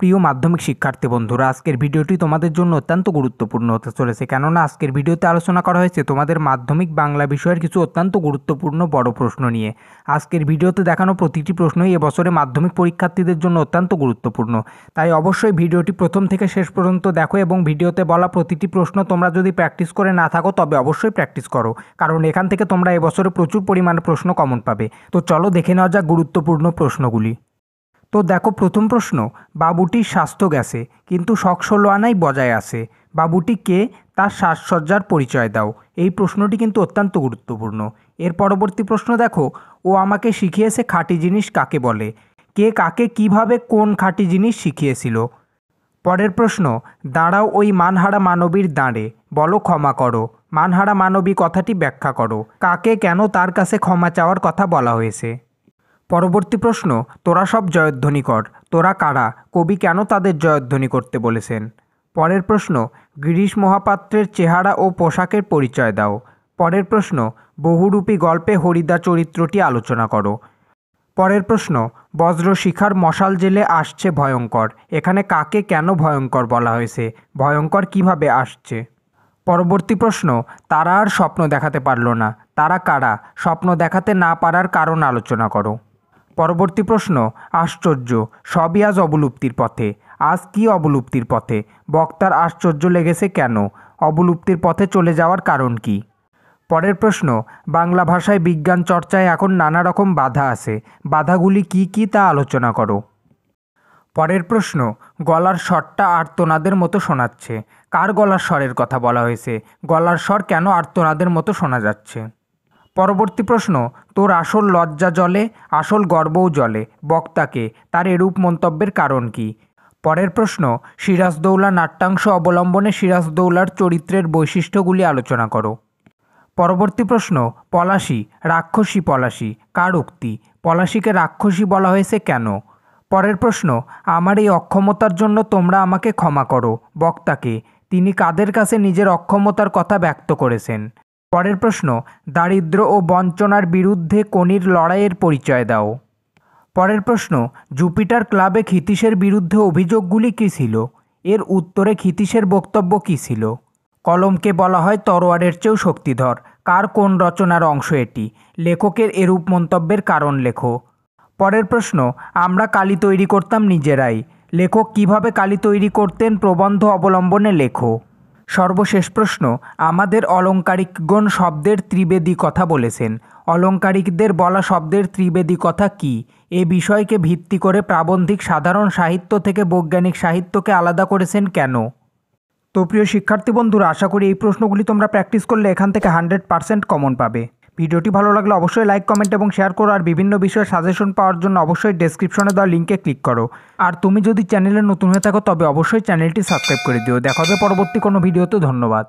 প্রিয় মাধ্যমিক শিক্ষার্থী বন্ধুরা, আজকের ভিডিওটি তোমাদের জন্য অত্যন্ত গুরুত্বপূর্ণ হতে চলেছে, কেননা আজকের ভিডিওতে আলোচনা করা হয়েছে তোমাদের মাধ্যমিক বাংলা বিষয়ের কিছু অত্যন্ত গুরুত্বপূর্ণ বড় প্রশ্ন নিয়ে। আজকের ভিডিওতে দেখানো প্রতিটি প্রশ্নই এবছরে মাধ্যমিক পরীক্ষার্থীদের জন্য অত্যন্ত গুরুত্বপূর্ণ, তাই অবশ্যই ভিডিওটি প্রথম থেকে শেষ পর্যন্ত দেখো এবং ভিডিওতে বলা প্রতিটি প্রশ্ন তোমরা যদি প্র্যাকটিস করে না থাকো তবে অবশ্যই প্র্যাকটিস করো, কারণ এখান থেকে তোমরা এবছরে প্রচুর পরিমাণে প্রশ্ন কমন পাবে। তো চলো দেখে নেওয়া যাক গুরুত্বপূর্ণ প্রশ্নগুলি। তো দেখো, প্রথম প্রশ্ন, বাবুটির স্বাস্থ্য গেছে কিন্তু শখ 16 আনাই বজায় আছে, বাবুটি কে, তার সাজসজ্জার পরিচয় দাও। এই প্রশ্নটি কিন্তু অত্যন্ত গুরুত্বপূর্ণ। এর পরবর্তী প্রশ্ন দেখো, ও আমাকে শিখিয়েছে খাঁটি জিনিস কাকে বলে, কে কাকে কিভাবে কোন খাঁটি জিনিস শিখিয়েছিল। পরের প্রশ্ন, দাঁড়াও ওই মানহারা মানবীর দাঁড়ে, বলো ক্ষমা করো, মানহারা মানবী কথাটি ব্যাখ্যা করো, কাকে কেন তার কাছে ক্ষমা চাওয়ার কথা বলা হয়েছে। পরবর্তী প্রশ্ন, তোরা সব জয়ধ্বনি কর, তোরা কারা, কবি কেন তাদের জয়ধ্বনি করতে বলেছেন। পরের প্রশ্ন, গিরিশ মহাপাত্রের চেহারা ও পোশাকের পরিচয় দাও। পরের প্রশ্ন, বহুরূপী গল্পে হরিদা চরিত্রটি আলোচনা করো। পরের প্রশ্ন, বজ্রশিখার মশাল জেলে আসছে ভয়ঙ্কর, এখানে কাকে কেন ভয়ঙ্কর বলা হয়েছে, ভয়ঙ্কর কিভাবে আসছে। পরবর্তী প্রশ্ন, তারা আর স্বপ্ন দেখাতে পারল না, তারা কারা, স্বপ্ন দেখাতে না পারার কারণ আলোচনা করো। পরবর্তী প্রশ্ন, আশ্চর্য, সবই আজ অবলুপ্তির পথে, আজ কি অবলুপ্তির পথে, বক্তার আশ্চর্য লেগেছে কেন, অবলুপ্তির পথে চলে যাওয়ার কারণ কি। পরের প্রশ্ন, বাংলা ভাষায় বিজ্ঞান চর্চায় এখন নানা রকম বাধা আছে, বাধাগুলি কি কি তা আলোচনা করো। পরের প্রশ্ন, গলার স্বরটা আর্তনাদের মতো শোনাচ্ছে, কার গলার স্বরের কথা বলা হয়েছে, গলার স্বর কেন আর্তনাদের মতো শোনা যাচ্ছে। পরবর্তী প্রশ্ন, তোর আসল লজ্জা জলে, আসল গর্বও জলে, বক্তাকে, তার এরূপ মন্তব্যের কারণ কি। পরের প্রশ্ন, সিরাজদৌল্লা নাট্যাংশ অবলম্বনে সিরাজদৌল্লার চরিত্রের বৈশিষ্ট্যগুলি আলোচনা করো। পরবর্তী প্রশ্ন, পলাশী, রাক্ষসী পলাশী, কার উক্তি, পলাশীকে রাক্ষসী বলা হয়েছে কেন। পরের প্রশ্ন, আমার এই অক্ষমতার জন্য তোমরা আমাকে ক্ষমা করো, বক্তাকে, তিনি কাদের কাছে নিজের অক্ষমতার কথা ব্যক্ত করেছেন। পরের প্রশ্ন, দারিদ্র্য ও বঞ্চনার বিরুদ্ধে কনির লড়াইয়ের পরিচয় দাও। পরের প্রশ্ন, জুপিটার ক্লাবে ক্ষিতীশের বিরুদ্ধে অভিযোগগুলি কী ছিল, এর উত্তরে ক্ষিতীশের বক্তব্য কী ছিল। কলমকে বলা হয় তরোয়ারের চেয়েও শক্তিধর, কার কোন রচনার অংশ এটি, লেখকের এরূপ মন্তব্যের কারণ লেখো। পরের প্রশ্ন, আমরা কালি তৈরি করতাম নিজেরাই, লেখক কিভাবে কালি তৈরি করতেন প্রবন্ধ অবলম্বনে লেখো। সর্বশেষ প্রশ্ন, আমাদের অলংকারিকগণ শব্দের ত্রিবেদী কথা বলেছেন, অলংকারিকদের বলা শব্দের ত্রিবেদী কথা কি, এ বিষয়কে ভিত্তি করে প্রাবন্ধিক সাধারণ সাহিত্য থেকে বৈজ্ঞানিক সাহিত্যকে আলাদা করেছেন কেন। তো প্রিয় শিক্ষার্থী বন্ধুরা, আশা করি এই প্রশ্নগুলি তোমরা প্র্যাকটিস করলে এখান থেকে 100% কমন পাবে। ভিডিওটি ভালো লাগলে অবশ্যই লাইক, কমেন্ট এবং শেয়ার করো, আর বিভিন্ন বিষয়ে সাজেশন পাওয়ার জন্য অবশ্যই ডেসক্রিপশনে দেওয়া লিঙ্কে ক্লিক করো। আর তুমি যদি চ্যানেলে নতুন হয়ে থাকো তবে অবশ্যই চ্যানেলটি সাবস্ক্রাইব করে দিও। দেখা হবে পরবর্তী কোনো ভিডিওতে। ধন্যবাদ।